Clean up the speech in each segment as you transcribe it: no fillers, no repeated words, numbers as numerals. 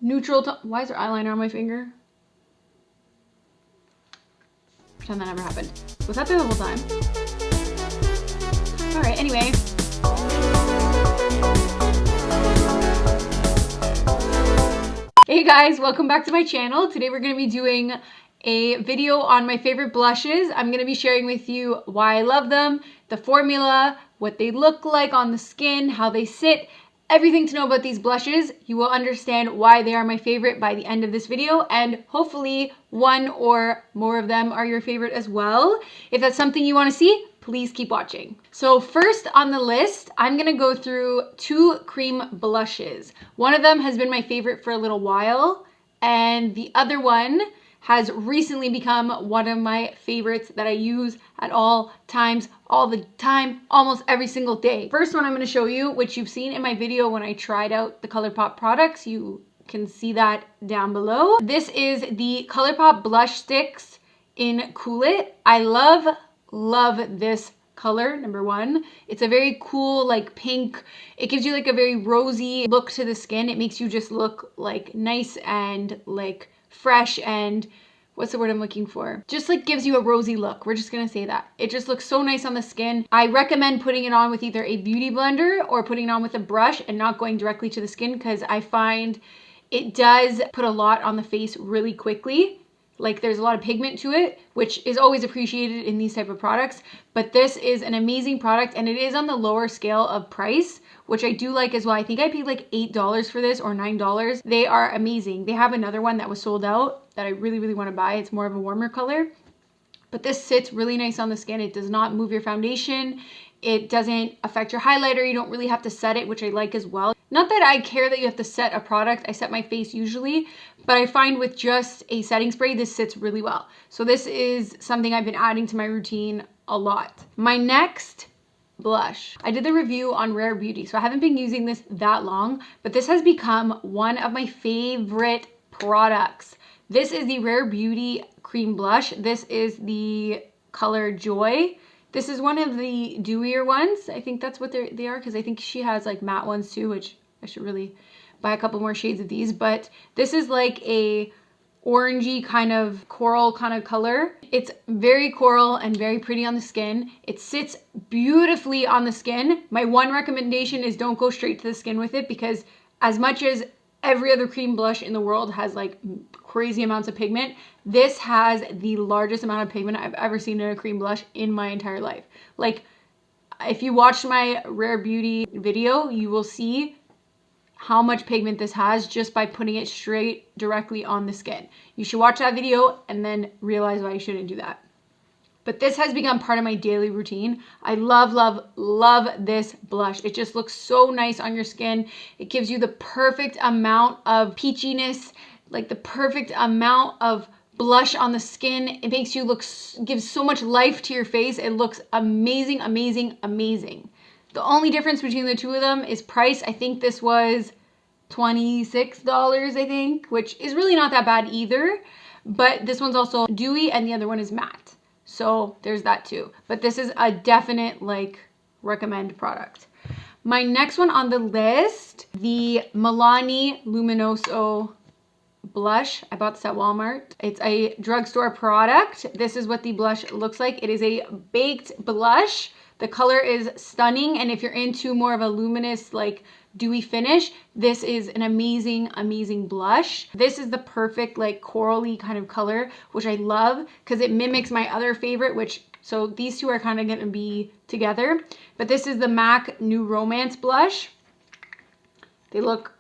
neutral tone. Why is there eyeliner on my finger? Pretend that never happened. Was that there the whole time? All right, anyway. Hey guys, welcome back to my channel. Today we're going to be doing a video on my favorite blushes. I'm going to be sharing with you why I love them, the formula, what they look like on the skin, how they sit, everything to know about these blushes. You will understand why they are my favorite by the end of this video, and hopefully one or more of them are your favorite as well. If that's something you want to see, please keep watching. So first on the list, I'm gonna go through two cream blushes. One of them has been my favorite for a little while, and the other one has recently become one of my favorites that I use at all times, all the time, almost every single day. First one I'm gonna show you, which you've seen in my video when I tried out the Colourpop products. You can see that down below. This is the Colourpop Blush Stix in Cool It. I love this color, number one. It's a very cool, like pink. It gives you like a very rosy look to the skin. It makes you just look like nice and like fresh and what's the word I'm looking for? Just like gives you a rosy look. We're just gonna say that. It just looks so nice on the skin. I recommend putting it on with either a beauty blender or putting it on with a brush and not going directly to the skin, because I find it does put a lot on the face really quickly. Like there's a lot of pigment to it, which is always appreciated in these type of products. But this is an amazing product, and it is on the lower scale of price, which I do like as well. I think I paid like $8 for this or $9. They are amazing. They have another one that was sold out that I really want to buy. It's more of a warmer color, but this sits really nice on the skin. It does not move your foundation. It doesn't affect your highlighter. You don't really have to set it, which I like as well. Not that I care that you have to set a product. I set my face usually, but I find with just a setting spray, this sits really well. So this is something I've been adding to my routine a lot. My next blush, I did the review on Rare Beauty, so I haven't been using this that long, but this has become one of my favorite products. This is the Rare Beauty Cream Blush. This is the color Joy. This is one of the dewier ones. I think that's what they are, because I think she has like matte ones too, which I should really buy a couple more shades of these. But this is like a orangey kind of coral kind of color. It's very coral and very pretty on the skin. It sits beautifully on the skin. My one recommendation is don't go straight to the skin with it, because as much as every other cream blush in the world has like crazy amounts of pigment, this has the largest amount of pigment I've ever seen in a cream blush in my entire life. Like, if you watched my Rare Beauty video, you will see how much pigment this has just by putting it straight directly on the skin. You should watch that video and then realize why you shouldn't do that. But this has become part of my daily routine. I love this blush. It just looks so nice on your skin. It gives you the perfect amount of peachiness, like the perfect amount of blush on the skin. It makes you look, gives so much life to your face. It looks amazing. The only difference between the two of them is price. I think this was $26, I think, which is really not that bad either. But this one's also dewy and the other one is matte. So there's that too. But this is a definite like recommend product. My next one on the list, the Milani Luminoso blush. I bought this at Walmart. It's a drugstore product. This is what the blush looks like. It is a baked blush. The color is stunning, and if you're into more of a luminous, like dewy finish, this is an amazing blush. This is the perfect like corally kind of color, which I love because it mimics my other favorite, which, so these two are kind of going to be together. But this is the MAC New Romance blush. They look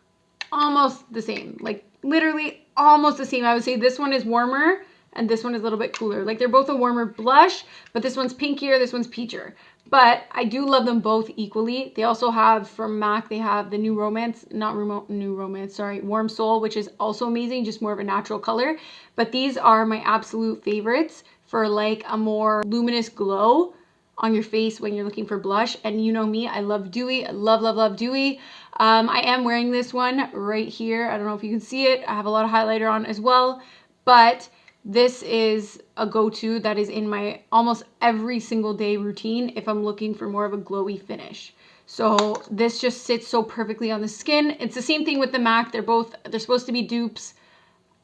almost the same, like literally almost the same. I would say this one is warmer and this one is a little bit cooler. Like they're both a warmer blush, but this one's pinkier, this one's peachier. But I do love them both equally. They also have, from MAC, they have the New Romance, Warm Soul, which is also amazing, just more of a natural color. But these are my absolute favorites for like a more luminous glow on your face when you're looking for blush. And you know me, I love dewy. I love dewy. I am wearing this one right here. I don't know if you can see it. I have a lot of highlighter on as well, but this is a go-to that is in my almost every single day routine if I'm looking for more of a glowy finish. So this just sits so perfectly on the skin. It's the same thing with the MAC. They're supposed to be dupes.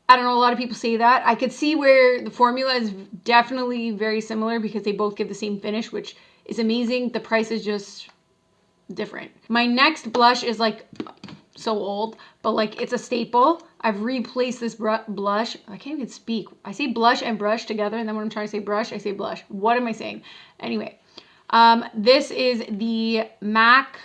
I don't know, a lot of people say that. I could see where the formula is definitely very similar because they both give the same finish, which is amazing. The price is just different. My next blush is like so old, but like it's a staple. I've replaced this blush. I can't even speak. I say blush and brush together, and then when I'm trying to say brush, I say blush. What am I saying? Anyway, this is the MAC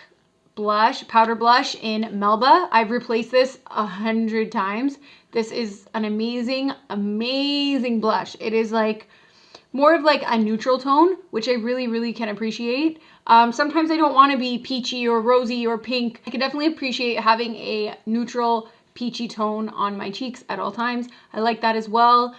blush, powder blush in Melba. I've replaced this 100 times. This is an amazing, amazing blush. It is like more of like a neutral tone, which I really, really can appreciate. Sometimes I don't want to be peachy or rosy or pink. I can definitely appreciate having a neutral peachy tone on my cheeks at all times. I like that as well.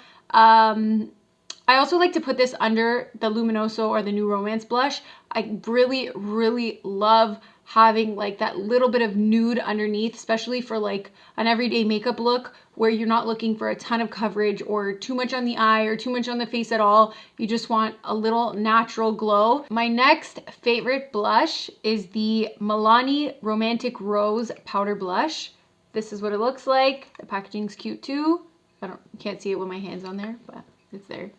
I also like to put this under the Luminoso or the New Romance blush. I really, really love having like that little bit of nude underneath, especially for like an everyday makeup look where you're not looking for a ton of coverage or too much on the eye or too much on the face at all. You just want a little natural glow. My next favorite blush is the Milani Romantic Rose Powder Blush. This is what it looks like. The packaging's cute too. Can't see it with my hands on there, but it's there.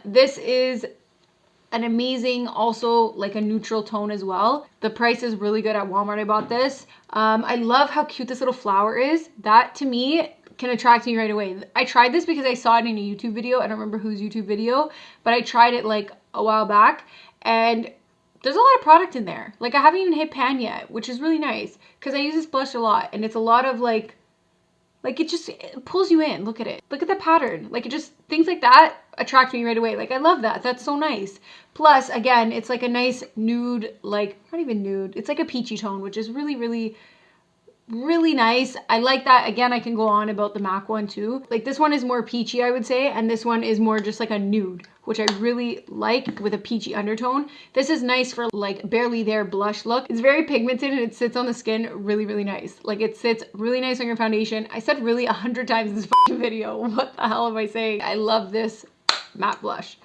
This is an amazing, also like a neutral tone as well. The price is really good at Walmart. I bought this. I love how cute this little flower is. That to me can attract me right away. I tried this because I saw it in a YouTube video. I don't remember whose YouTube video, but I tried it like a while back, and there's a lot of product in there. Like I haven't even hit pan yet, which is really nice because I use this blush a lot, and it's a lot of like it pulls you in. Look at it. Look at the pattern. Like it just, things like that attract me right away. Like I love that. That's so nice. Plus, again, it's like a nice nude, like not even nude. It's like a peachy tone, which is really, really, really nice. I like that. Again, I can go on about the MAC one too. Like this one is more peachy, I would say, and this one is more just like a nude, which I really like with a peachy undertone. This is nice for like barely there blush look. It's very pigmented and it sits on the skin really, really nice. Like it sits really nice on your foundation. I said really 100 times in this fucking video. What the hell am I saying? I love this matte blush.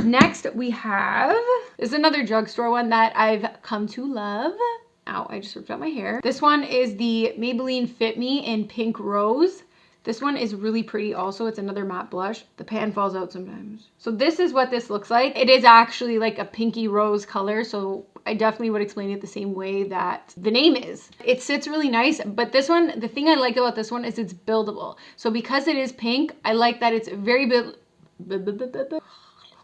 Next we have, this is another drugstore one that I've come to love. Ow, I just ripped out my hair. This one is the Maybelline Fit Me in Pink Rose. This one is really pretty also. It's another matte blush. The pan falls out sometimes. So this is what this looks like. It is actually like a pinky rose color, so I definitely would explain it the same way that the name is. It sits really nice, but this one, the thing I like about this one is it's buildable. So because it is pink, I like that it's very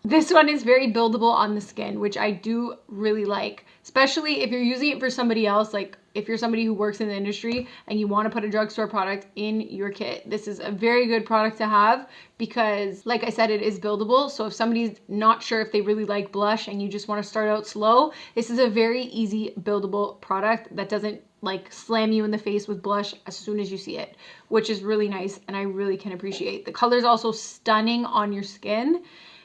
This one is very buildable on the skin, which I do really like, especially if you're using it for somebody else. Like if you're somebody who works in the industry and you want to put a drugstore product in your kit, this is a very good product to have because like I said, it is buildable. So if somebody's not sure if they really like blush and you just want to start out slow, this is a very easy buildable product that doesn't like slam you in the face with blush as soon as you see it, which is really nice and I really can appreciate. The color is also stunning on your skin.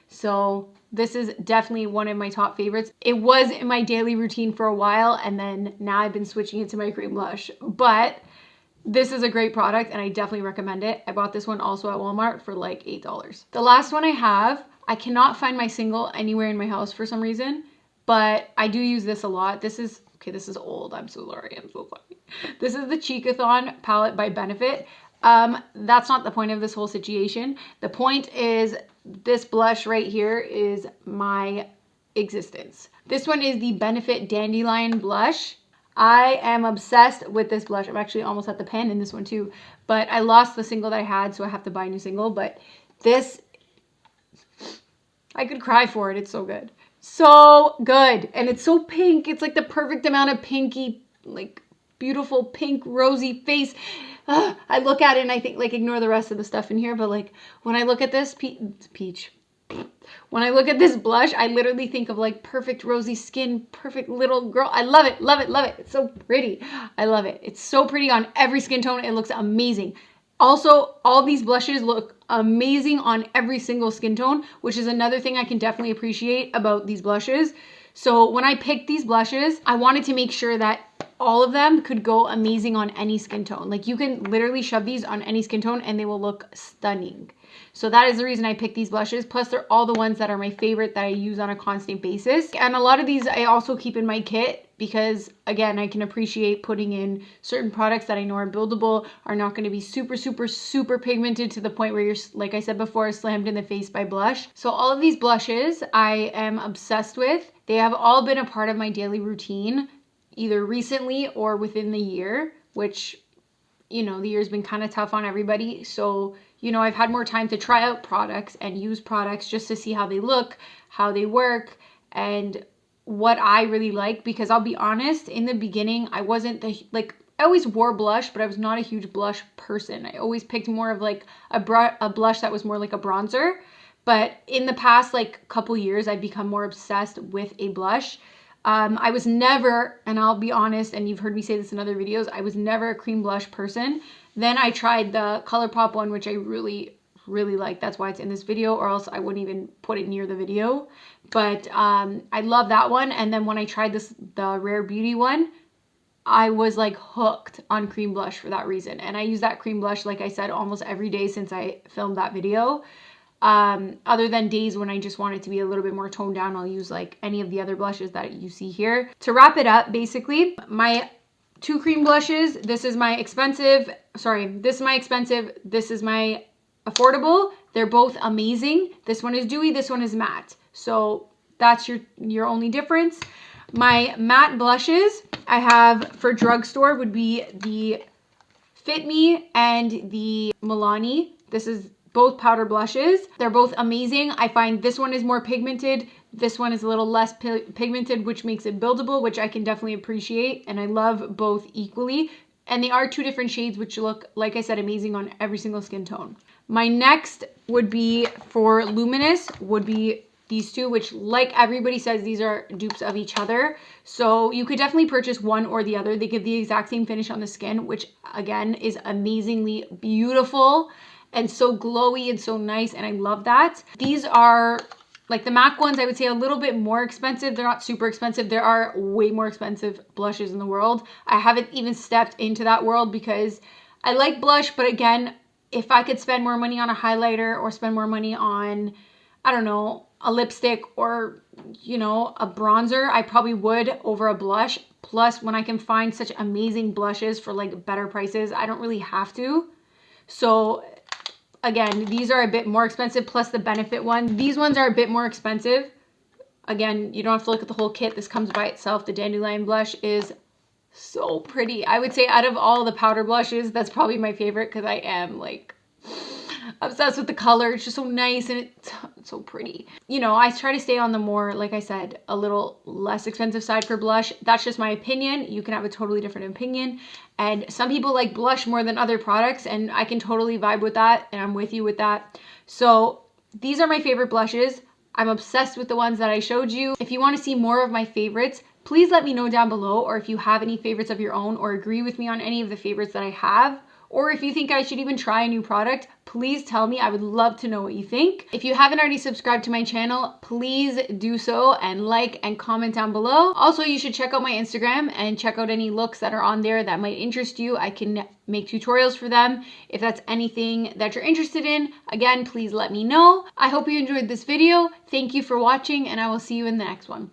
So this is definitely one of my top favorites. It was in my daily routine for a while, and then now I've been switching it to my cream blush. But this is a great product, and I definitely recommend it. I bought this one also at Walmart for like $8. The last one I have, I cannot find my single anywhere in my house for some reason, but I do use this a lot. This is, okay, this is old. I'm so sorry. I'm so sorry. This is the Cheekathon palette by Benefit. That's not the point of this whole situation. The point is this blush right here is my existence. This one is the Benefit Dandelion blush. I am obsessed with this blush. I'm actually almost at the pen in this one too, but I lost the single that I had, so I have to buy a new single. But this, I could cry for it. It's so good. So good. And it's so pink. It's like the perfect amount of pinky, like beautiful pink rosy face. I look at it and I think like ignore the rest of the stuff in here, but like when I look at this peach, when I look at this blush, I literally think of like perfect rosy skin, perfect little girl. I love it, love it, love it. It's so pretty. I love it. It's so pretty on every skin tone. It looks amazing. Also, all these blushes look amazing on every single skin tone, which is another thing I can definitely appreciate about these blushes. So when I picked these blushes, I wanted to make sure that all of them could go amazing on any skin tone. Like you can literally shove these on any skin tone and they will look stunning. So that is the reason I picked these blushes. Plus they're all the ones that are my favorite that I use on a constant basis. And a lot of these I also keep in my kit because again, I can appreciate putting in certain products that I know are buildable, are not going to be super, super, super pigmented to the point where you're, like I said before, slammed in the face by blush. So all of these blushes I am obsessed with. They have all been a part of my daily routine, either recently or within the year, which, you know, the year's been kind of tough on everybody. So, you know, I've had more time to try out products and use products just to see how they look, how they work, and what I really like. Because I'll be honest, in the beginning, I wasn't I always wore blush, but I was not a huge blush person. I always picked more of like a blush that was more like a bronzer. But in the past, like couple years, I've become more obsessed with a blush. I was never, and I'll be honest, and you've heard me say this in other videos, I was never a cream blush person. Then I tried the Colourpop one, which I really, really like. That's why it's in this video, or else I wouldn't even put it near the video. But I love that one. And then when I tried the Rare Beauty one, I was like hooked on cream blush for that reason. And I use that cream blush, like I said, almost every day since I filmed that video. Other than days when I just want it to be a little bit more toned down, I'll use like any of the other blushes that you see here. To wrap it up, basically, my two cream blushes, this is my expensive, this is my affordable. They're both amazing. This one is dewy, this one is matte. So that's your only difference. My matte blushes I have for drugstore would be the Fit Me and the Milani. This is both powder blushes. They're both amazing. I find this one is more pigmented. This one is a little less pigmented, which makes it buildable, which I can definitely appreciate. And I love both equally. And they are two different shades, which look, like I said, amazing on every single skin tone. My next would be for Luminous, would be these two, which like everybody says, these are dupes of each other. So you could definitely purchase one or the other. They give the exact same finish on the skin, which again is amazingly beautiful and so glowy and so nice, and I love that. These are like the MAC ones, I would say a little bit more expensive. They're not super expensive. There are way more expensive blushes in the world. I haven't even stepped into that world because I like blush, but again, if I could spend more money on a highlighter or spend more money on, I don't know, a lipstick or, you know, a bronzer, I probably would over a blush. Plus, when I can find such amazing blushes for like better prices, I don't really have to. So again, these are a bit more expensive, plus the Benefit one. These ones are a bit more expensive. Again, you don't have to look at the whole kit. This comes by itself. The Dandelion blush is so pretty. I would say out of all the powder blushes, that's probably my favorite because I am like obsessed with the color. It's just so nice and it's so pretty. You know, I try to stay on the more, like I said, a little less expensive side for blush. That's just my opinion. You can have a totally different opinion. And some people like blush more than other products, and I can totally vibe with that, and I'm with you with that. So these are my favorite blushes. I'm obsessed with the ones that I showed you. If you want to see more of my favorites, please let me know down below, or if you have any favorites of your own or agree with me on any of the favorites that I have. Or if you think I should even try a new product, please tell me. I would love to know what you think. If you haven't already subscribed to my channel, please do so and like and comment down below. Also, you should check out my Instagram and check out any looks that are on there that might interest you. I can make tutorials for them. If that's anything that you're interested in, again, please let me know. I hope you enjoyed this video. Thank you for watching, and I will see you in the next one.